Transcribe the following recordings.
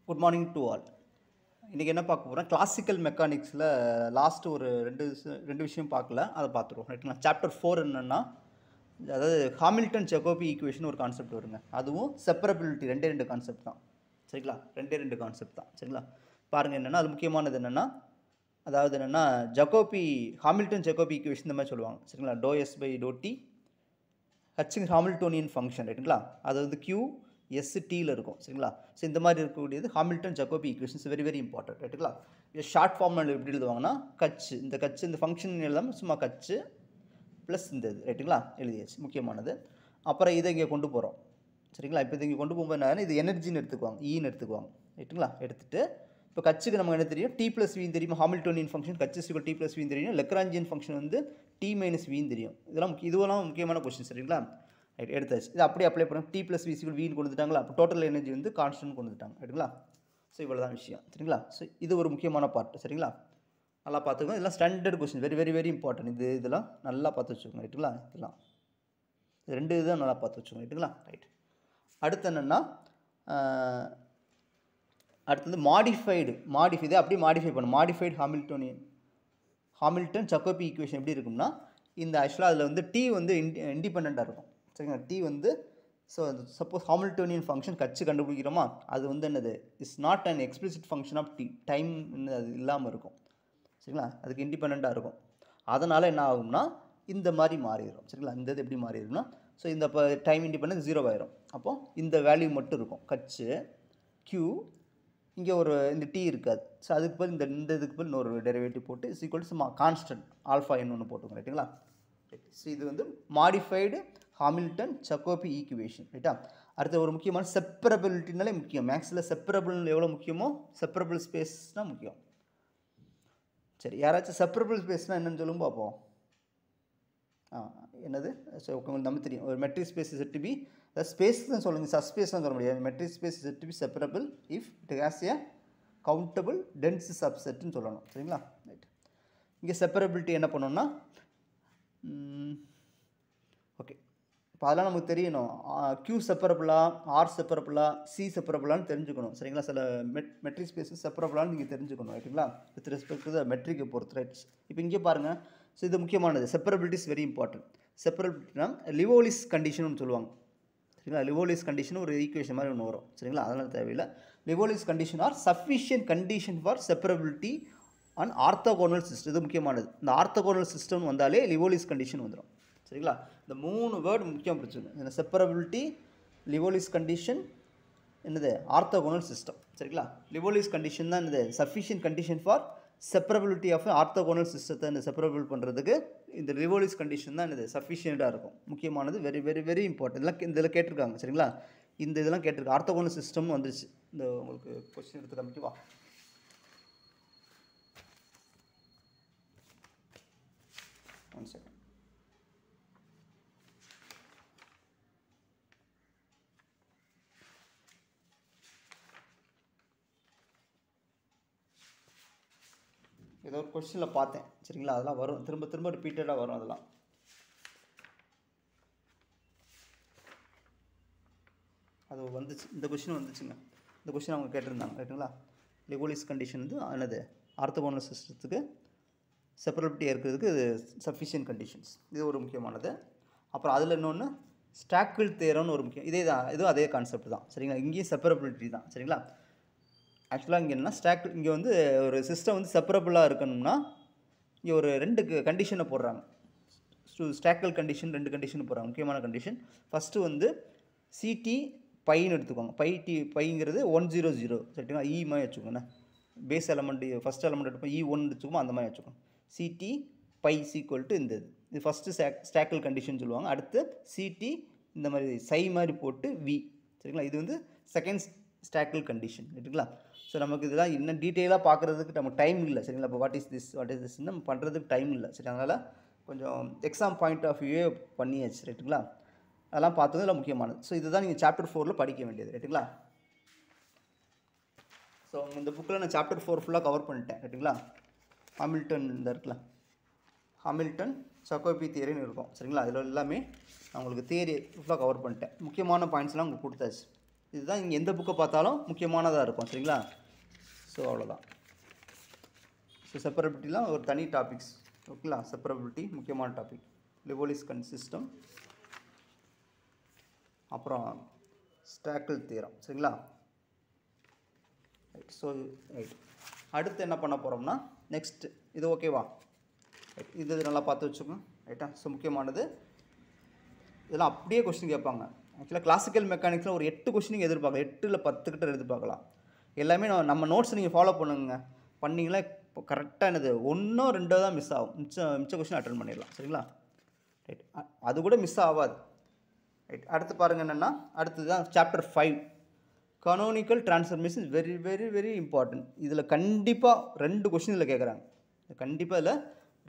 Good morning to all. இன்றைக்கி என்ன பார்க்க போகிறோம், கிளாசிக்கல் மெக்கானிக்ஸில் லாஸ்ட்டு ஒரு ரெண்டு விஷயம் பார்க்கல, அதை பார்த்துருவோம் ரைட்டுங்களா. சாப்டர் 4 என்னென்னா, அதாவது ஹாமில்டன் ஜெகோபி ஈக்குவேஷன் ஒரு கான்செப்ட் வருங்க. அதுவும் செப்பரபிலிட்டி ரெண்டு கான்செப்ட் தான் சரிங்களா. ரெண்டு கான்செப்ட் தான் சரிங்களா. பாருங்கள் என்னென்னா, அது முக்கியமானது என்னென்னா, அதாவது என்னென்னா ஹாமில்டன் ஜெகோபி ஈக்குவேஷன் இந்த மாதிரி சொல்லுவாங்க சரிங்களா. Do S by do t ஹச்சிங் ஹாமில்டோனியன் ஃபங்க்ஷன் ரைட்டுங்களா. அது வந்து கியூ எஸ்டியில் இருக்கும் சரிங்களா. ஸோ இந்த மாதிரி இருக்கக்கூடியது Hamilton Jacobi equations very important ரைட்டுங்களா. இது ஷார்ட் ஃபார்மில் எப்படி எழுதுவாங்கன்னா, கச்சு இந்த ஃபங்க்ஷன் எழுதாமல் சும்மா கச்சு ப்ளஸ் இந்த இது ரைட்டுங்களா எழுதியாச்சு, முக்கியமானது. அப்புறம் இதை இங்கே கொண்டு போகிறோம் சரிங்களா. இப்போ இதை இங்கே கொண்டு போகும்போது என்ன, இது எனர்ஜின்னு எடுத்துக்குவாங்க, ஈன்னு எடுத்துக்குவாங்க ரைட்டுங்களா. எடுத்துகிட்டு இப்போ கச்சுக்கு நமக்கு என்ன தெரியும், டி ப்ளஸ் வின்னு தெரியும். ஹாமில்டோனியன் ஃபங்க்ஷன் கச்சு சிக்கல் டி ப்ளஸ் வின்னு தெரியும். லெக்ராஞ்சியன் ஃபங்க்ஷன் வந்து டி மைனஸ் வின்னு தெரியும். இதுவெல்லாம் முக்கியமான கொஸ்டின் சரிங்களா. ரைட், எடுத்தாச்சு. இது அப்படியே அப்ளை பண்ண டி ப்ளஸ் வி சிக்கல் வின்னு கொண்டு வந்துட்டாங்களா. அப்போ டோட்டல் எனர்ஜி வந்து கான்ஸ்டன்ட் கொண்டு வந்துட்டாங்க ரைட்டுங்களா. ஸோ இவ்வளோ தான் விஷயம் சரிங்களா. ஸோ இது ஒரு முக்கியமான பார்ட் சரிங்களா. நல்லா பார்த்துக்கோங்க. இதெல்லாம் ஸ்டாண்டர்ட் கொஸ்டின், வெரி இம்பார்ட்டன்ட். இதெல்லாம் நல்லா பார்த்து வச்சுக்கோங்க ரைட்டுங்களா. இதெல்லாம் ரெண்டு இதுதான் நல்லா பார்த்து வச்சுக்கோங்க ரைட்டுங்களா. ரைட், அடுத்து என்னென்னா, அடுத்தது இதை அப்படியே மாடிஃபை பண்ணும். மாடிஃபைடு ஹாமில்டன் ஜெகோபி ஈக்குவேஷன் எப்படி இருக்கும்னா, இந்த ஆக்சுவலாக அதில் வந்து டி வந்து இண்டிபெண்ட்டாக இருக்கும் சரிங்களா. டி வந்து ஸோ சப்போஸ் ஹாமில்டோனியன் ஃபங்க்ஷன் கட்சி கண்டுபிடிக்கிறோமா, அது வந்து என்னது is not an explicit function of t, time அது இல்லாமல் இருக்கும் சரிங்களா. அதுக்கு இண்டிபெண்ட்டாக இருக்கும். அதனால் என்ன ஆகும்னா, இந்த மாதிரி மாறிடும் சரிங்களா. இந்த இது எப்படி மாறிடும்னா, ஸோ இந்த இப்போ டைம் இண்டிபெண்டன்ஸ் 0 ஆயிரும். அப்போது இந்த வேல்யூ மட்டும் இருக்கும் கட்சி க்யூ, இங்கே ஒரு இந்த டி இருக்காது. ஸோ அதுக்கு பதில் இந்த இதுக்கு பதில் இன்னொரு டெரிவேட்டிவ் போட்டு is equal to constant alpha n ஒன்று போட்டுக்கோங்க ரைட்டுங்களா. ஸோ இது வந்து மாடிஃபைடு ஹாமில்டன் ஜெகோபி ஈக்குவேஷன் ரைட்டா. அடுத்த ஒரு முக்கியமான செப்பரபிலிட்டினாலே முக்கியம். மேக்ஸில் செப்பரபிள் எவ்வளோ முக்கியமோ, செப்பரபிள் ஸ்பேஸ்னால் முக்கியம். சரி, யாராச்சும் செப்பரபிள் ஸ்பேஸ்னால் என்னென்னு சொல்லும் பார்ப்போம். என்னது, ஸோ உங்களுக்கு நம்ம தெரியும், ஒரு metric space is to be, space தான் சொல்லுங்கள், சப்ஸ்பேஸ் தான் சொல்ல முடியாது. Metric space is to be separable if it has a countable dense சப்செட்னு சொல்லணும் சரிங்களா. ரைட், இங்கே செப்பரபிலிட்டி என்ன பண்ணோம்னா, ஓகே, இப்போ அதெல்லாம் நமக்கு தெரியணும். கியூ செப்பரபிளா, ஆர் செப்பரபிளா, சி செப்பரபிளான்னு தெரிஞ்சுக்கணும் சரிங்களா. சில மெட்ரிக் ஸ்பேஸஸ் செப்பரபிளான்னு நீங்கள் தெரிஞ்சுக்கணும் ரைட்டுங்களா, வித் ரெஸ்பெக்ட் டு த மெட்ரிக்கை பொறுத்து ரைட். இப்போ இங்கே பாருங்கள், ஸோ இது முக்கியமானது. செப்பரபிலிட்டி இஸ் வெரி இம்பார்ட்டன்ட். செப்பரபிலிட்டினா லிவோலிஸ் கண்டிஷன் சொல்லுவாங்க சரிங்களா. லிவோலிஸ் கண்டிஷன் ஒரு ஈக்குவேஷன் மாதிரி ஒன்று வரும் சரிங்களா, அதெல்லாம் தேவையில்லை. Liouville's condition are sufficient condition for separability and orthogonal system. இது முக்கியமானது. இந்த ஆர்த்தோகோனல் சிஸ்டம் வந்தாலே லிவோலிஸ் கண்டிஷன் வந்துடும் சரிங்களா. இந்த 3 வேர்டு முக்கியம் பிடிச்சிங்க. இந்த செப்பரபிலிட்டி, லிவோலிஸ் கண்டிஷன், என்னது ஆர்த்தோகோனல் சிஸ்டம் சரிங்களா. லிவோலிஸ் கண்டிஷன் தான் என்னது sufficient condition for separability of orthogonal சிஸ்டத்தை இந்த செப்பரபிள் பண்ணுறதுக்கு இந்த லிவோலிஸ் கண்டிஷன் தான் என்னது சஃபிஷியண்ட்டாக இருக்கும். முக்கியமானது, வெரி இம்பார்ட்டன்ட். இதெல்லாம் இதில் கேட்டிருக்காங்க சரிங்களா. இந்த இதெல்லாம் கேட்டிருக்காங்க. ஆர்த்தோகோனல் சிஸ்டம் வந்துருச்சு. இந்த உங்களுக்கு கொஸ்டின் எடுத்து காமிக்கவா. One second. ஏதோ ஒரு கொஸ்டினில் பார்த்தேன் சரிங்களா. அதெல்லாம் வரும், திரும்ப ரிப்பீட்டடாக வரும். அதெல்லாம் அது வந்துச்சு, இந்த கொஸ்டின் வந்துச்சுங்க. இந்த கொஸ்டின் அவங்க கேட்டிருந்தாங்க ரைட்டுங்களா. லிவோலிஸ் கண்டிஷன் வந்து என்னது ஆர்த்தோகோனல் சிஸ்டத்துக்கு செப்பரபிலிட்டி இருக்கிறதுக்கு இது சஃபிஷியன்ட் கண்டிஷன்ஸ். இது ஒரு முக்கியமானது. அப்புறம் அதில் இன்னொன்று ஸ்டாக்கிள் தேரம்னு ஒரு முக்கியம். இதுவும் அதே கான்செப்ட் தான் சரிங்களா. இங்கேயும் செப்பரபிலிட்டி தான் சரிங்களா. ஆக்சுவலாக இங்கே என்ன ஸ்டாக்கிள், இங்கே வந்து ஒரு சிஸ்டம் வந்து செப்பரபிளாக இருக்கணும்னா இங்கே ஒரு 2 கண்டிஷனை போடுறாங்க. ஸ்டாக்கிள் கண்டிஷன் 2 கண்டிஷன் போடுறாங்க, முக்கியமான கண்டிஷன். ஃபஸ்ட்டு வந்து சிடி பைன்னு எடுத்துக்கோங்க. பைங்கிறது 100 சரிங்களா. இ மாதிரி வச்சுக்கோங்கண்ணா. பேஸ் எலமெண்ட் ஃபஸ்ட் எலமெண்ட் எடுப்போம், E1 வச்சுக்கோங்க, அந்த மாதிரி வச்சுக்கோங்க. சிடி பை சீக்குவல் டு இந்த இது ஃபஸ்ட்டு ஸ்டாக்கிள் கண்டிஷன் சொல்லுவாங்க. அடுத்து சிடி இந்த மாதிரி சை மாதிரி போட்டு வி சரிங்களா. இது வந்து செகண்ட் ஸ்டாக்கிள் கண்டிஷன் ரைட்டுங்களா. ஸோ நமக்கு இதெல்லாம் இன்னும் டீட்டெயிலாக பார்க்குறதுக்கு நமக்கு டைம் இல்லை சரிங்களா. இப்போ வாட் இஸ் திஸ் நம்ம பண்ணுறதுக்கு டைம் இல்லை சரி. அதனால் கொஞ்சம் எக்ஸாம் பாயிண்ட் ஆஃப் வியூவே பண்ணியாச்சு ரைட்டுங்களா. அதெல்லாம் பார்த்தது இல்லை முக்கியமானது. ஸோ இதுதான் நீங்கள் சாப்டர் 4 படிக்க வேண்டியது ரைட்டுங்களா. ஸோ இந்த புக்கில் நான் சாப்டர் 4 ஃபுல்லாக கவர் பண்ணிட்டேன் ரைட்டுங்களா. ஹாமில்டன் இந்த இருக்குல்ல, ஹாமில்டன் ஜெகோபி தியரின்னு இருக்கும் சரிங்களா. அதில் எல்லாமே நான் உங்களுக்கு தியரி ஃபுல்லாக கவர் பண்ணிட்டேன். முக்கியமான பாயிண்ட்ஸ்லாம் உங்களுக்கு கொடுத்தாச்சு. இதுதான் இங்கே எந்த புக்கை பார்த்தாலும் முக்கியமானதாக இருக்கும் சரிங்களா. ஸோ அவ்வளோதான். ஸோ செப்பரபிலிட்டிலாம் ஒரு தனி டாபிக்ஸ் ஓகேங்களா. செப்பரபிலிட்டி முக்கியமான டாபிக். லிவோலிஸ் சிஸ்டம், அப்புறம் ஸ்டாக்கிள் தியரம் சரிங்களா. ரைட். ஸோ ரைட், அடுத்து என்ன பண்ண போகிறோம்னா நெக்ஸ்ட் இது ஓகேவா. ரைட், இது நல்லா பார்த்து வச்சுக்கோங்க ரைட்டா. ஸோ முக்கியமானது இதெல்லாம் அப்படியே கொஸ்டின் கேட்பாங்க. ஆக்சுவலாக கிளாசிக்கல் மெக்கானிக்ஸில் ஒரு 8 கொஸ்டின் எதிர்பார்க்கலாம், 8 இல்லை 10 கிட்ட எதிர்பார்க்கலாம். எல்லாமே நம்ம நோட்ஸ் நீங்கள் ஃபாலோ பண்ணுங்க, பண்ணிங்களா இப்போ கரெக்டாக என்னது 1 or 2 தான் மிஸ் ஆகும், மிச்ச கொஸ்டின் அட்டன் பண்ணிடலாம் சரிங்களா. ரைட், அது கூட மிஸ் ஆகாது. ரைட், அடுத்து பாருங்கள் என்னென்னா அடுத்தது தான் chapter 5 canonical transformation. Very very very important. இதில் கண்டிப்பாக 2 கொஸ்டின் இதில் கேட்குறாங்க, கண்டிப்பாக இதில்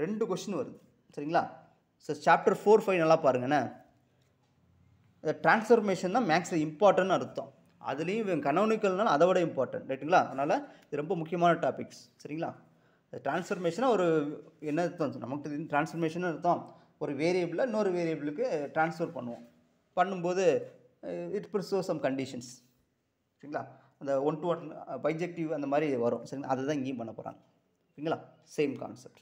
2 கொஸ்டின் வருது சரிங்களா. ஸோ சாப்டர் 4, 5 நல்லா பாருங்கண்ணே. இந்த டிரான்ஸ்ஃபர்மேஷன் தான் மேக்ஸில் இம்பார்ட்டன்ட்னு அர்த்தம். அதுலேயும் கனோனிக்கல்னால அதை விட இம்பார்ட்டன்ட் ரைட்டுங்களா. அதனால் இது ரொம்ப முக்கியமான டாபிக்ஸ் சரிங்களா. டிரான்ஸ்ஃபர்மேஷனாக ஒரு என்ன அர்த்தம் நமக்கு டிரான்ஸ்ஃபர்மேஷன் அர்த்தம், ஒரு வேரியபிளை இன்னொரு வேரியபிளுக்கு ட்ரான்ஸ்ஃபர் பண்ணுவோம். பண்ணும்போது இட் ப்ரிசர்வ் சம் கண்டிஷன்ஸ் சரிங்களா. அந்த 1-to-1 பைஜெக்டிவ் அந்த மாதிரி வரும் சரிங்களா. அதுதான் இங்கேயும் பண்ண போகிறாங்க சரிங்களா. Same concept.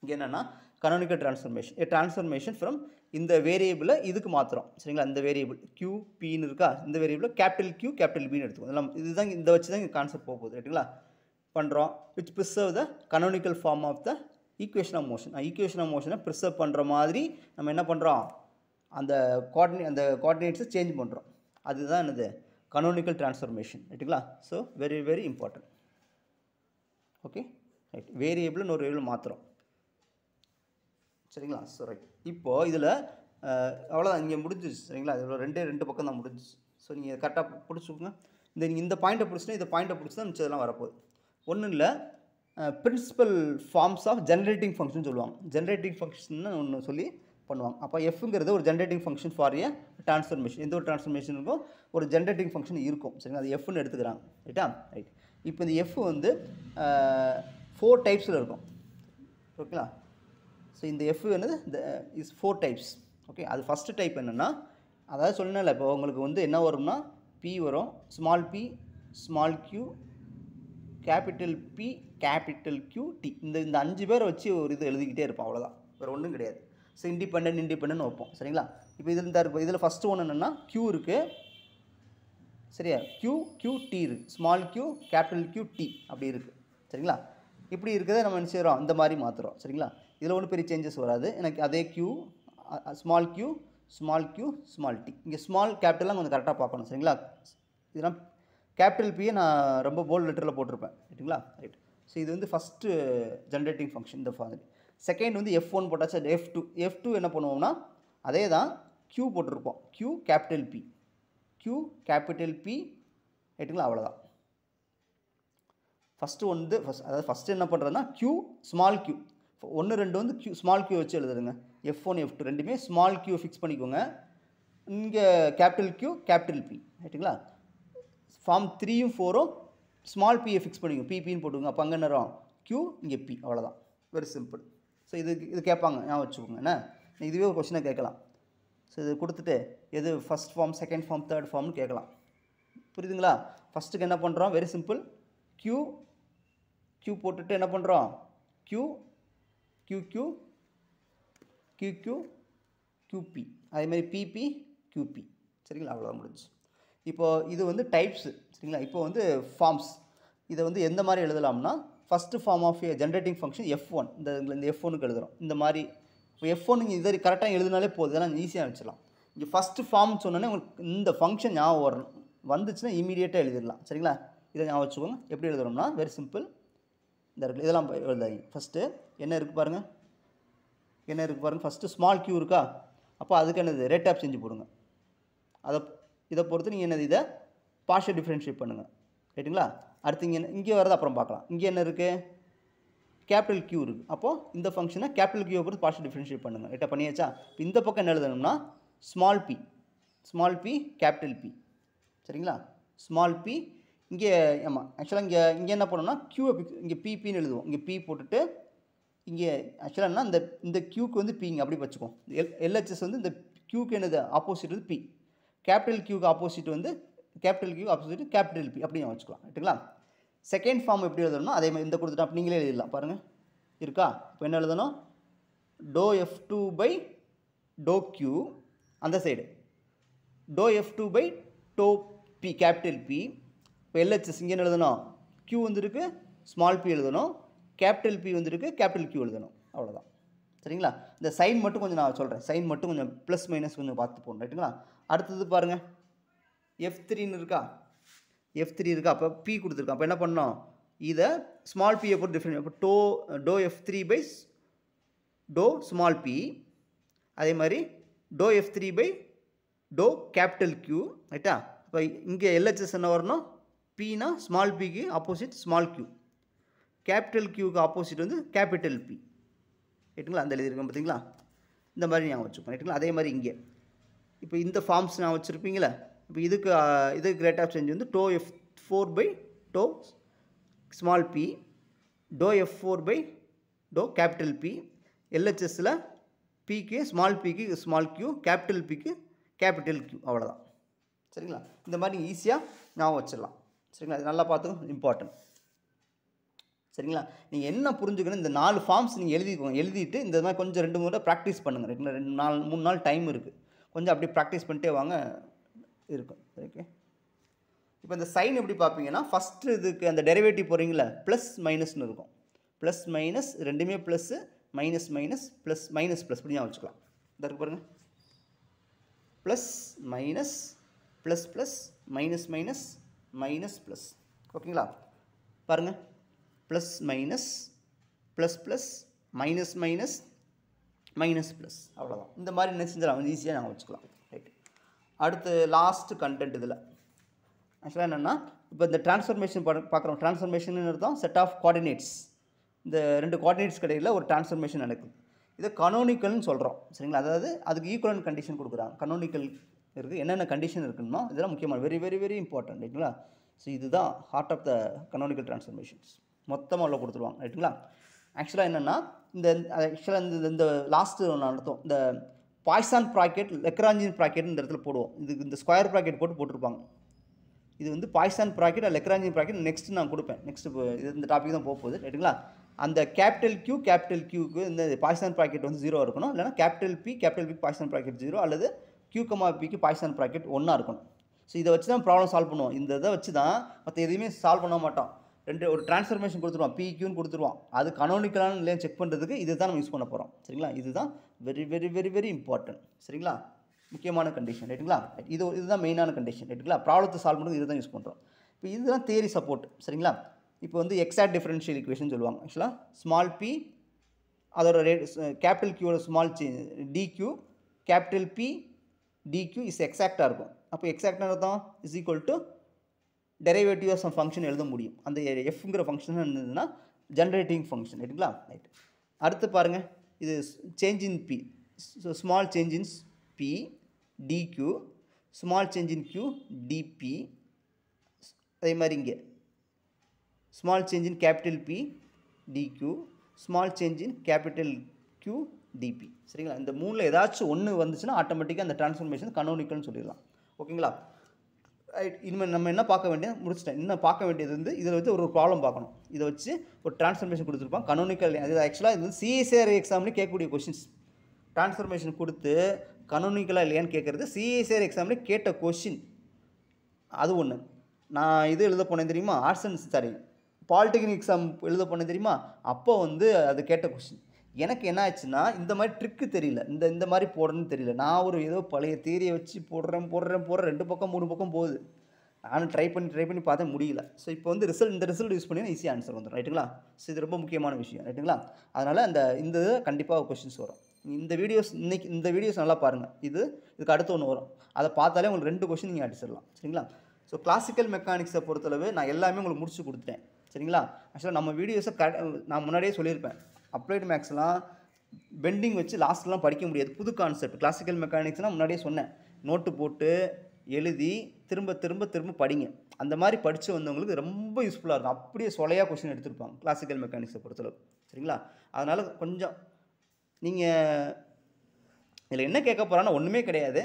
இங்கே என்னென்னா கனோனிக்கல் டிரான்ஸ்ஃபர்மேஷன் ஃப்ரம் இந்த வேரியபிளை இதுக்கு மாத்திரம் சரிங்களா. இந்த வேரியபிள் QPன்னு இருக்கா, இந்த வேரியபிளை கேபிட்டல் Q கேபிட்டல் Bன்னு எடுத்துக்கோம். இதெல்லாம் இதுதான் இந்த வச்சு தான் கான்செப்ட் போக போகுது ரைட்டுங்களா. பண்ணுறோம் which preserve the canonical form of the equation of motion. Equation of மோஷனை ப்ரிசர்வ் பண்ணுற மாதிரி நம்ம என்ன பண்ணுறோம், அந்த கோஆர்டினேட்ஸை சேஞ்ச் பண்ணுறோம். அதுதான் என்னது கனோனிக்கல் டிரான்ஸ்ஃபர்மேஷன் ரைட்டுங்களா. So very very important. Okay right, variable இன்னொரு வேரியபிள் மாத்திரம் சரிங்களா. ஸோ ரைட், இப்போது இதில் அவ்வளோதான், இங்கே முடிஞ்சிச்சு சரிங்களா. இதில் 2 பக்கம் தான் முடிஞ்சிச்சு. ஸோ நீங்கள் கரெக்டாக பிடிச்சிக்கோங்க. இந்த பாயிண்ட்டை பிடிச்சினா இந்த பாயிண்ட்டை பிடிச்சி தான் மிச்சம் இதெல்லாம் வரப்போகுது. ஒன்றும் இல்லை, principal forms of generating function சொல்லுவாங்க. ஜென்ரேட்டிங் ஃபங்க்ஷன்னு ஒன்று சொல்லி பண்ணுவாங்க. அப்போ எஃப்ங்கிறது ஒரு generating function for a transformation. எந்த ஒரு டிரான்ஸ்ஃபர்மேஷனுக்கும் ஒரு ஜென்ரேட்டிங் ஃபங்க்ஷன் இருக்கும் சரிங்களா. அது எஃப்னு எடுத்துக்கிறாங்க ரைட்டா. ரைட், இப்போ இந்த எஃப் வந்து 4 டைப்ஸில் இருக்கும் ஓகேங்களா. ஸோ இந்த எஃப் என்னது இஸ் 4 டைப்ஸ். ஓகே, அது ஃபஸ்ட்டு டைப் என்னென்னா, அதாவது சொன்னேன்ல இப்போ உங்களுக்கு வந்து என்ன வரும்னா பி வரும், small P, small q, capital P, capital Q, T. இந்த 5 பேரை வச்சு ஒரு இது எழுதிக்கிட்டே இருப்போம், அவ்வளோதான், வேறு ஒன்றும் கிடையாது. ஸோ இண்டிபெண்டன்ட் வைப்போம் சரிங்களா. இப்போ இதில் ஃபஸ்ட்டு ஒன்று என்னென்னா Q இருக்குது சரியா, QT இருக்குது, small q, capital Q, T அப்படி இருக்குது சரிங்களா. இப்படி இருக்கிறத நம்ம என்ன செய்கிறோம், இந்த மாதிரி மாற்றுறோம் சரிங்களா. இதில் ஒன்றும் பெரிய சேஞ்சஸ் வராது. எனக்கு அதே ஸ்மால் q, ஸ்மால் t. இங்கே ஸ்மால் கேபிட்டலாம் கொஞ்சம் கரெக்டாக பார்க்கணும் சரிங்களா. இதெல்லாம் கேபிட்டல் பியை நான் ரொம்ப போல்ட் லெட்டரில் போட்டிருப்பேன் ரைட்டுங்களா. ரைட், ஸோ இது வந்து ஃபஸ்ட்டு ஜென்ரேட்டிங் ஃபங்க்ஷன் இந்த மாதிரி. செகண்ட் வந்து F1 போட்டாச்சு, F2 என்ன பண்ணுவோம்னா அதே தான் Q போட்டிருப்போம், Q கேபிட்டல் P ரைட்டுங்களா. அவ்வளோதான். அதாவது ஃபஸ்ட்டு என்ன பண்ணுறதுன்னா Q ஸ்மால் q 1, 2 வந்து ஸ்மால் q வச்சு எழுதுருங்க. F1, F2 ரெண்டுமே ஸ்மால் q ஃபிக்ஸ் பண்ணிக்கோங்க. இங்கே கேபிட்டல் Q கேபிட்டல் P ரைட்டுங்களா. ஃபார்ம் 3ம் 4ம் ஸ்மால் பியை ஃபிக்ஸ் பண்ணிக்கோங்க, பின்னு போட்டுக்கோங்க. அப்போ அங்கே நேரம் Q இங்கே P, அவ்வளோதான், வெரி சிம்பிள். ஸோ இது கேட்பாங்க, ஞாபகம் வச்சுக்கோங்க என்ன. இதுவே ஒரு கொஸ்டினை கேட்கலாம். ஸோ இது கொடுத்துட்டு எது first form, second form, third ஃபார்ம்னு கேட்கலாம். புரியுதுங்களா. ஃபஸ்ட்டுக்கு என்ன பண்ணுறோம், வெரி சிம்பிள், Q போட்டுட்டு என்ன பண்ணுறோம், QP, அதேமாதிரி PP, QP சரிங்களா. அவ்வளோதான், முடிஞ்சு. இப்போது இது வந்து டைப்ஸு சரிங்களா. இப்போ வந்து ஃபார்ம்ஸ், இதை வந்து எந்த மாதிரி எழுதலாம்னா first form of generating function F1, இந்த F1க்கு எழுதுகிறோம் இந்த மாதிரி. இப்போ F1 நீங்கள் இதை கரெக்டாக எழுதினாலே போதும், இதெல்லாம் ஈஸியாக வச்சிடலாம். இங்கே ஃபஸ்ட்டு ஃபார்ம் சொன்னோன்னே உங்களுக்கு இந்த ஃபங்க்ஷன் ஞாபகம் வரணும், வந்துச்சுன்னா இமீடியட்டாக எழுதிடலாம் சரிங்களா. இதை ஞாபகம் வச்சுக்கோங்க. எப்படி எழுதுறோம்னா வெரி சிம்பிள், இந்த இருக்குது இதெல்லாம் எழுதாங்க. ஃபஸ்ட்டு என்ன இருக்குது பாருங்கள், ஃபஸ்ட்டு ஸ்மால் q இருக்கா, அப்போ அதுக்கு என்னது ரேட் ஆஃப் சேஞ்ச் போடுங்க. இதை பொறுத்து நீங்கள் என்னது இதை பார்ஷியல் டிஃப்ரென்ஷியேட் பண்ணுங்கள் ரைட்டுங்களா. அடுத்து இங்கே வரது அப்புறம் பார்க்கலாம். இங்கே என்ன இருக்குது, கேபிட்டல் Q இருக்குது. அப்போது இந்த ஃபங்க்ஷனை கேபிட்டல் Q பொறுத்து பார்ஷியல் டிஃப்ரென்ஷியேட் பண்ணுங்கள். ரைட்டாக பண்ணியாச்சா. இப்போ இந்த பக்கம் என்ன எழுதணும்னா ஸ்மால் p கேபிட்டல் P சரிங்களா. ஸ்மால் p இங்கே ஆமாம், ஆக்சுவலாக இங்கே என்ன பண்ணணும்னா Q இங்கே Pன்னு எழுதுவோம். இங்கே P போட்டுட்டு இங்கே ஆக்சுவலாக என்ன இந்த Qக்கு வந்து P இங்கே அப்படி வச்சுக்கோம். LHS வந்து இந்த Qக்கு என்னது ஆப்போசிட் வந்து P, கேபிட்டல் Qக்கு ஆப்போசிட் வந்து capital Q opposite capital P அப்படி வச்சுக்கலாம் ரைட்டுங்களா. செகண்ட் ஃபார்ம் எப்படி எழுதணும்னா அதே மாதிரி இந்த கொடுத்துட்டா அப்போ நீங்களே எழுதிடலாம் பாருங்கள் இருக்கா. இப்போ என்ன எழுதணும் டோ F2 பை டோ Q அந்த சைடு டோ F2 பை டோ P கேபிட்டல் P. இப்போ LHS இங்கே எழுதணும் Q வந்துருக்கு ஸ்மால் p எழுதணும் கேபிட்டல் P வந்துருக்கு கேபிட்டல் Q எழுதணும் அவ்வளோதான் சரிங்களா. இந்த சைன் மட்டும் கொஞ்சம் நான் சொல்கிறேன் சைன் மட்டும் கொஞ்சம் ப்ளஸ் மைனஸ் கொஞ்சம் பார்த்து போகணும் ரைட்டுங்களா. அடுத்தது பாருங்கள் F3ன்னு இருக்கா F3 இருக்கா அப்போ P கொடுத்துருக்கோம் அப்போ என்ன பண்ணோம் இதை ஸ்மால் பியை போட்டு டிஃப்ரெண்ட் அப்போ do F3 by do small p அதே மாதிரி do F3 by do capital Q ரைட்டா. இப்போ இங்கே LHS என்ன வரணும் Pனா ஸ்மால் பிக்கு ஆப்போசிட் ஸ்மால் Q கேபிட்டல் Qக்கு ஆப்போசிட் வந்து கேபிட்டல் P ரைட்டுங்களா. அந்த எழுதியிருக்கோம் பார்த்தீங்களா இந்த மாதிரி ஞாபகம் வச்சுக்கோங்க ரைட்டுங்களா. அதே மாதிரி இங்கே இப்போ இந்த ஃபார்ம்ஸ் நான் வச்சுருப்பீங்களே இப்போ இதுக்கு ரேட் ஆஃப் சேஞ்ச் வந்து do F4 by do small p do F4 by do capital P LHSல Pக்கு ஸ்மால் பிக்கு ஸ்மால் Q கேபிட்டல் Pக்கு கேபிட்டல் Q அவ்வளோதான் சரிங்களா. இந்த மாதிரி நீங்கள் ஈஸியாக ஞாபகம் வச்சிடலாம் சரிங்களா. இது நல்லா பார்த்துக்கணும் இம்பார்ட்டன்ட் சரிங்களா. நீங்கள் என்ன புரிஞ்சுக்கணும் இந்த 4 ஃபார்ம்ஸ் நீங்கள் எழுதிட்டு இந்த மாதிரி கொஞ்சம் 2 முறை ப்ராக்டிஸ் பண்ணுங்கள் ரைட்டுங்களா. 3 நாள் டைம் இருக்குது கொஞ்சம் அப்படியே ப்ராக்டிஸ் பண்ணிட்டே வாங்க இருக்கும் ஓகே. இப்போ இந்த சைன் எப்படி பார்ப்பீங்கன்னா ஃபஸ்ட்டு இதுக்கு அந்த டெரிவேட்டிவ் போகிறீங்களா ப்ளஸ் மைனஸ்னு இருக்கும் ப்ளஸ் மைனஸ் ரெண்டுமே plus minus minus plus minus plus இப்படி வச்சுக்கலாம் இந்த இருக்கு பாருங்கள் plus minus plus plus minus minus minus plus ஓகேங்களா. பாருங்கள் plus minus plus plus minus minus minus plus அவ்வளோதான். இந்த மாதிரி என்ன செஞ்சிடலாம் கொஞ்சம் ஈஸியாக நாங்கள் வச்சுக்கலாம் ரைட். அடுத்து லாஸ்ட் கண்டென்ட் இதில் ஆக்சுவலாக என்னென்னா இப்போ இந்த ட்ரான்ஸ்ஃபர்மேஷன் பார்க்குறோம் ட்ரான்ஸ்ஃபர்மேஷன் அர்த்தம் செட் ஆஃப் கோஆர்டினேட்ஸ் இந்த 2 கோஆர்டினேட்ஸ் கடையில் ஒரு ட்ரான்ஸ்ஃபர்மேஷன் நடக்குது இதை கனோனிக்கல்னு சொல்கிறோம் சரிங்களா. அதாவது அதுக்கு ஈக்குவலன்ட் கண்டிஷன் கொடுக்குறாங்க கனோனிக்கல் இருக்குது என்னென்ன கண்டிஷன் இருக்குன்னா இதெல்லாம் முக்கியமான வெரி வெரி வெரி இம்பார்ட்டன்ட் ரைட்டுங்களா. ஸோ இதுதான் heart of the canonical transformations மொத்தமாக உள்ள கொடுத்துருவாங்க ரைட்டுங்களா. ஆக்சுவலாக என்னென்னா இந்த லாஸ்ட்டு ஒன்று நடத்தும் இந்த பாய்சான் ப்ராக்கெட் லெக்ராஞ்சியன் ப்ராக்கெட் இந்த இடத்துல போடுவோம் இதுக்கு இந்த ஸ்கொயர் ப்ராக்கெட் போட்டிருப்பாங்க. இது வந்து Poisson bracket Lagrangian bracket next நான் கொடுப்பேன் நெக்ஸ்ட் இது இந்த டாபிக் தான் போகுது ரைட்டுங்களா. அந்த கேபிட்டல் Qக்கு இந்த பாய்சான் ப்ராக்கெட் வந்து 0 இருக்கணும் இல்லைனா கேபிட்டல் P பாய்சான் ப்ராக்கெட் 0 அல்லது Q,Pக்கு பாய்சான் ப்ராக்கெட் 1 இருக்கணும். ஸோ இதை வச்சு தான் ப்ராப்ளம் சால்வ் பண்ணுவோம் இந்த இதை வச்சு தான் மற்ற எதுவுமே சால்வ் பண்ண மாட்டோம். ஒரு ட்ரான்ஸ்ஃபர்மேஷன் கொடுத்துருவான் PQன்னு கொடுத்துருவான் அது கனோனிக்கலான இல்லையா செக் பண்ணுறதுக்கு இது தான் நம்ம யூஸ் பண்ண போகிறோம் சரிங்களா. இதுதான் very very very very important சரிங்களா முக்கியமான கண்டிஷன் ரைட்டுங்களா. இதுதான் மெயினான கண்டிஷன் ரைட்டுங்களா. ப்ராப்ளத்தை சால்வ் பண்ணுறது இதுதான் யூஸ் பண்ணுறோம். இப்போ இதுதான் தியரி சப்போர்ட் சரிங்களா. இப்போ வந்து எக்ஸாக்ட் டிஃபரன்ஷியல் ஈக்குவேஷன் சொல்லுவாங்க ஆக்சுவலாக ஸ்மால் p அதோட ரேட் கேபிட்டல் Qவோட small dq capital P dq is எக்ஸாக்டாக இருக்கும். அப்போ எக்ஸாக்டாக அர்த்தம் is equal to derivative of some function எழுத முடியும் அந்த எஃப்ங்கிற ஃபங்க்ஷன் இருந்ததுன்னா ஜென்ரேட்டிங் ஃபங்க்ஷன் ரைட்டுங்களா ரைட். அடுத்து பாருங்கள் இது change in P so small change in P dq small change in Q dP அதே மாதிரி இங்கே small change in capital P dq small change in capital Q dP சரிங்களா. இந்த 3ல் ஏதாச்சும் ஒன்று வந்துச்சுன்னா ஆட்டோமேட்டிக்காக அந்த ட்ரான்ஸ்ஃபர்மேஷன் கனோனிக்கல்னு சொல்லிடலாம் ஓகேங்களா. ரைட் இனிமேல் நம்ம என்ன பார்க்க வேண்டிய முடிச்சிட்டேன் இன்னும் பார்க்க வேண்டியது வந்து இதில் வச்சு ஒரு ப்ராப்ளம் பார்க்கணும். இதை வச்சு ஒரு ட்ரான்ஸ்ஃபர்மேஷன் கொடுத்துருப்பான் கனோனிக்கல் அது ஆக்சுவலாக இது வந்து CSIR எக்ஸாம்லேயே கேட்கக்கூடிய கொஷின்ஸ் ட்ரான்ஸ்ஃபர்மேஷன் கொடுத்து கனோனிக்கலாக இல்லையான்னு கேட்குறது CSIR எக்ஸாம்லேயே கேட்ட கொஷின் அது ஒன்று. நான் இது எழுத போனேன் தெரியுமா பாலிடெக்னிக் எக்ஸாம் எழுத போனேன் தெரியுமா அப்போ வந்து அது கேட்ட கொஷின் எனக்கு என்ன ஆச்சுன்னா இந்த மாதிரி ட்ரிக்கு தெரியல இந்த மாதிரி போடுறேன்னு தெரியல நான் ஒரு ஏதோ பழைய தியரியை வச்சு போடுறேன் 2 பக்கம் 3 பக்கம் போகுது நானும் ட்ரை பண்ணி பார்த்தா முடியல. ஸோ இப்போ வந்து இந்த ரிசல்ட் யூஸ் பண்ணி ஈஸியாக ஆன்சர் வந்துடும் ரைட்டுங்களா. ஸோ இது ரொம்ப முக்கியமான விஷயம் ரைட்டுங்களா. அதனால் இந்த கண்டிப்பாக கொஷின்ஸ் வரும். இந்த வீடியோஸ் நல்லா பாருங்கள் இதுக்கு அடுத்து ஒன்று வரும் அதை பார்த்தாலே உங்களுக்கு 2 கொஷின் நீங்கள் அடிச்சிடலாம் சரிங்களா. ஸோ கிளாசிக்கல் மெக்கானிக்ஸை பொறுத்தளவு நான் எல்லாமே உங்களுக்கு முடிச்சு கொடுத்துட்டேன் சரிங்களா. ஆக்சுவலாக நம்ம வீடியோஸை நான் முன்னாடியே சொல்லியிருப்பேன் அப்ளைடு மேக்ஸ்லாம் பெண்டிங் வச்சு லாஸ்ட்லாம் படிக்க முடியாது புது கான்செப்ட் கிளாசிக்கல் மெக்கானிக்ஸ்லாம் முன்னாடியே சொன்னேன் நோட்டு போட்டு எழுதி திரும்ப படிங்க அந்த மாதிரி படித்து வந்தவங்களுக்கு ரொம்ப யூஸ்ஃபுல்லாக இருக்கும். அப்படியே சொலையாக கொஷின் எடுத்துருப்பாங்க கிளாசிக்கல் மெக்கானிக்ஸை பொறுத்தளவு சரிங்களா. அதனால் கொஞ்சம் நீங்கள் இதில் என்ன கேட்க போகிறான்னா ஒன்றுமே கிடையாது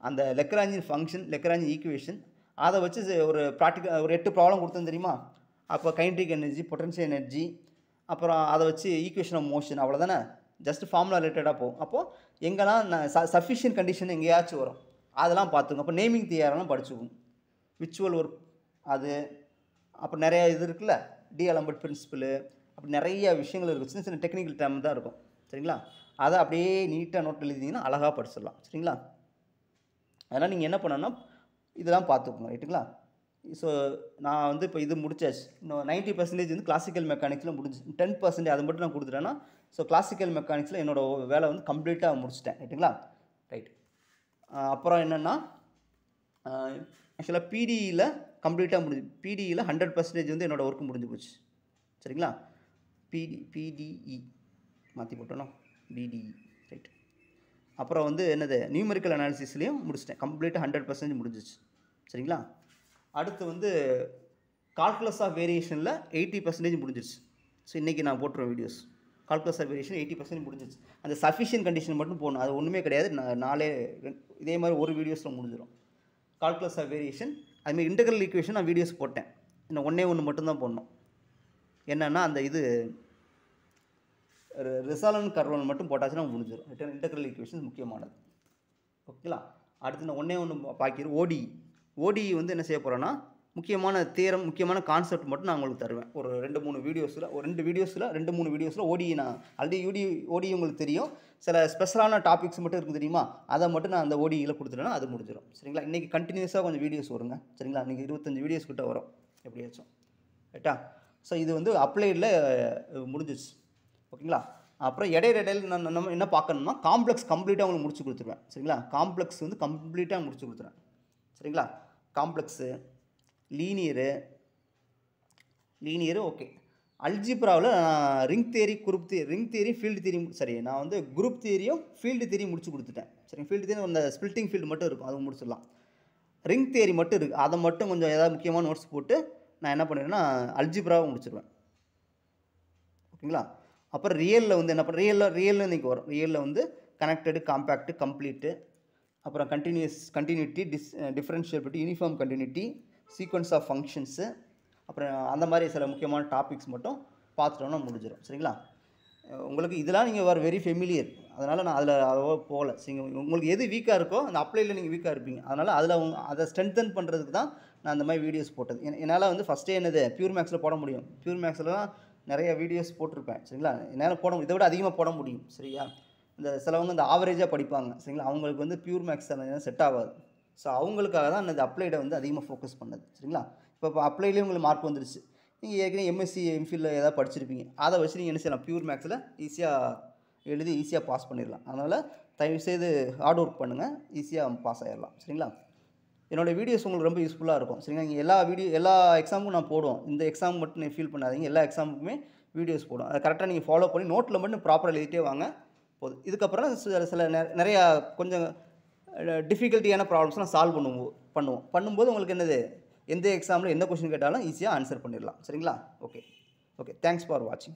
அந்த லெக்ராஞ்சியன் ஃபங்க்ஷன் லெக்ராஞ்சியன் ஈக்குவேஷன் அதை வச்சு ஒரு ப்ராக்டிக்கல் ஒரு 8 ப்ராப்ளம் கொடுத்தேன் தெரியுமா? அப்போ கைனடிக் எனர்ஜி, பொட்டன்ஷியல் எனர்ஜி, அப்புறம் அதை வச்சு ஈக்குவேஷன் ஆஃப் மோஷன், அவ்வளோதானே. ஜஸ்ட் ஃபார்முலா ரிலேட்டடாக போகும். அப்போது எங்கெல்லாம் சஃபிஷியன்ட் கண்டிஷன் எங்கேயாச்சும் வரும் அதெல்லாம் பார்த்துங்க. அப்போ நேமிங் தியரம்லாம் படிச்சுக்கும். விச்சுவல் ஒர்க் அது, அப்புறம் நிறைய இது இருக்குல்ல, டிஎலம்பர்ட் பிரின்சிபிள், அப்படி நிறைய விஷயங்கள் இருக்குது. சின்ன சின்ன டெக்னிக்கல் டேர்ம் தான் இருக்கும். சரிங்களா? அதை அப்படியே நீட்டாக நோட் எழுதிங்கன்னா அழகாக படிச்சிடலாம். சரிங்களா? அதனால் நீங்கள் என்ன பண்ணணும்னா இதெல்லாம் பார்த்துக்கோங்க. ரைட்டுங்களா? ஸோ நான் வந்து இப்போ இது முடிச்சாச்சு. இன்னும் 90% வந்து கிளாசிக்கல் மெக்கானிக்ஸில் முடிஞ்சு, 10% அது மட்டும் நான் கொடுத்துட்டேன்னா ஸோ கிளாசிக்கல் மெக்கானிக்ஸில் என்னோடய வேலை வந்து கம்ப்ளீட்டாக முடிச்சிட்டேன். ரைட்டுங்களா? ரைட். அப்புறம் என்னென்னா ஆக்சுவலாக பிடியில் கம்ப்ளீட்டாக முடிஞ்சு, பிடியில் 100% வந்து என்னோடய ஒர்க்கு முடிஞ்சு போச்சு. சரிங்களா? பிடிஇ மாற்றி போட்டோன்னா பிடிஇ. ரைட். அப்புறம் வந்து என்னது நியூமெரிக்கல் அனாலிசிஸ்லேயும் முடிச்சிட்டேன். கம்ப்ளீட்டாக 100% முடிஞ்சிச்சு. சரிங்களா? அடுத்து வந்து கால்குலஸ் ஆஃப் வேரியேஷனில் 80% முடிஞ்சிருச்சு. ஸோ இன்றைக்கி நான் போட்டுருவேன் வீடியோஸ். கால்குலஸ் ஆஃப் வேரியேஷன் 80% முடிஞ்சிச்சு. அந்த சஃபிஷியன்ட் கண்டிஷன் மட்டும் போடணும். அது ஒன்றுமே கிடையாது. நாளே இதே மாதிரி ஒரு வீடியோஸில் முடிஞ்சிடும். கால்குலஸ் ஆஃப் வேரியேஷன், அதுமாதிரி இன்டெக்ரல் ஈக்குவேஷன் நான் வீடியோஸ் போட்டேன். இன்னும் ஒன்று மட்டும்தான் போடணும். என்னென்னா அந்த இது ரிசாலன் கர்வல் மட்டும் போட்டாச்சுன்னா முடிஞ்சிடும். இன்டெக்ரல் ஈக்குவேஷன் முக்கியமானது. ஓகேங்களா? அடுத்து நான் ஒன்று பார்க்கிறேன். ஓடி வந்து என்ன செய்ய போகிறேன்னா முக்கியமான தேரம், முக்கியமான கான்செப்ட் மட்டும் நான் உங்களுக்கு தருவேன். ஒரு 2-3 வீடியோஸில், ஒரு 2-3 வீடியோஸில் ஓடி நான் ஆல்ரெடி ஓடி உங்களுக்கு தெரியும். சில ஸ்பெஷலான டாபிக்ஸ் மட்டும் இருக்குது தெரியுமா, அதை மட்டும் நான் அந்த ஓடியில் கொடுத்துட்டேன்னா அது முடிஞ்சிடும். சரிங்களா? இன்றைக்கி கண்டினியூஸாக கொஞ்சம் வீடியோஸ் வருங்க. சரிங்களா? இன்றைக்கி 25 வீடியோஸ் கிட்ட வரும் எப்படியாச்சும். ரைட்டா? ஸோ இது வந்து அப்ளைடில் முடிஞ்சிச்சு. ஓகேங்களா? அப்புறம் இடையில நம்ம என்ன பார்க்கணும்னா காம்ப்ளெக்ஸ் கம்ப்ளீட்டாக உங்களுக்கு முடிச்சு கொடுத்துருவேன். சரிங்களா? காம்ப்ளெக்ஸ் வந்து கம்ப்ளீட்டாக முடிச்சு கொடுத்துருவேன். சரிங்களா? Complex, linear okay. அல்ஜிப்ராவில் ring theory, ring theory, field theory, சரி நான் வந்து குரூப் தியரியும் ஃபீல்டு தியரியும் முடிச்சு கொடுத்துட்டேன். சரி, ஃபீல்டு தியரி அந்த ஸ்பிளிட்டிங் ஃபீல்டு மட்டும் இருக்கும், அது முடிச்சிடலாம். ரிங் தியரி மட்டும் இருக்குது, அதை மட்டும் கொஞ்சம் ஏதாவது முக்கியமான நோட்ஸ் போட்டு நான் என்ன பண்ணிடுவேன்னா அல்ஜிப்ராவை முடிச்சிடுவேன். ஓகேங்களா? அப்புறம் ரியலில் வந்து என்ன ரியலில் இன்றைக்கி வரும். ரியலில் வந்து கனெக்டடு, காம்பேக்டு, கம்ப்ளீட்டு, அப்புறம் continuity, differentiability, uniform continuity, sequence of functions, அப்புறம் அந்த மாதிரி சில முக்கியமான டாபிக்ஸ் மட்டும் பார்த்துட்டோன்னா முடிஞ்சிடும். சரிங்களா? உங்களுக்கு இதெல்லாம் நீங்கள் வெரி ஃபெமிலியர், அதனால் நான் அதில் அவ்வளோ போகல. சரிங்க, உங்களுக்கு எது வீக்காக இருக்கோ அந்த அப்ளையில் நீங்கள் வீக்காக இருப்பீங்க, அதனால் அதை ஸ்ட்ரென்தன் பண்ணுறதுக்கு தான் நான் அந்த மாதிரி வீடியோஸ் போட்டது. என்னால் வந்து ஃபஸ்ட்டே என்னது பியூர் மேக்ஸில் போட முடியும். பியூர் மேக்ஸில் தான் நிறைய வீடியோஸ் போட்டிருப்பேன். சரிங்களா? என்னால் போட முடியும், இதை விட அதிகமாக போட முடியும். சரியா? இந்த சிலவங்க இந்த ஆவரேஜாக படிப்பாங்க. சரிங்களா? அவங்களுக்கு வந்து பியூர் மேக்ஸ் செட் ஆகாது. ஸோ அவங்களுக்காக தான் இந்த அப்ளைடை வந்து அதிகமாக ஃபோக்கஸ் பண்ணது. சரிங்களா? இப்போ அப்ளைலேயே உங்களுக்கு மார்க் வந்துருச்சு. நீங்கள் ஏற்கனவே எம்எஸ்சி எம்ஃபில்ல ஏதாவது படிச்சிருப்பீங்க, அதை வச்சு நீங்கள் என்ன செய்யலாம், பியூர் மேக்ஸில் ஈஸியாக எழுதி ஈஸியாக பாஸ் பண்ணிடலாம். அதனால் தயவுசெய்து ஹார்ட் ஒர்க் பண்ணுங்கள், ஈஸியாக பாஸ் ஆகிடலாம். சரிங்களா? என்னோடய வீடியோஸ் உங்களுக்கு ரொம்ப யூஸ்ஃபுல்லாக இருக்கும். சரிங்களா? நீங்கள் எல்லா எக்ஸாமுக்கும் நான் போடுவோம். இந்த எக்ஸாம் மட்டும் நீங்கள் ஃபீல் பண்ணாதீங்க, எல்லா எக்ஸாமுக்குமே வீடியோஸ் போடுவோம். அதை கரெக்டாக நீங்கள் ஃபாலோ பண்ணி நோட்டில் மட்டும் ப்ராப்பராக எழுதிட்டே வாங்க போதும். இதுக்கப்புறம் சில நிறையா கொஞ்சம் டிஃபிகல்ட்டியான ப்ராப்ளம்ஸ்லாம் சால்வ் பண்ணும்போது உங்களுக்கு என்னது, எந்த எக்ஸாமில் எந்த கொஸ்டின் கேட்டாலும் ஈஸியாக ஆன்சர் பண்ணிடலாம். சரிங்களா? ஓகே. தேங்க்ஸ் ஃபார் வாட்சிங்.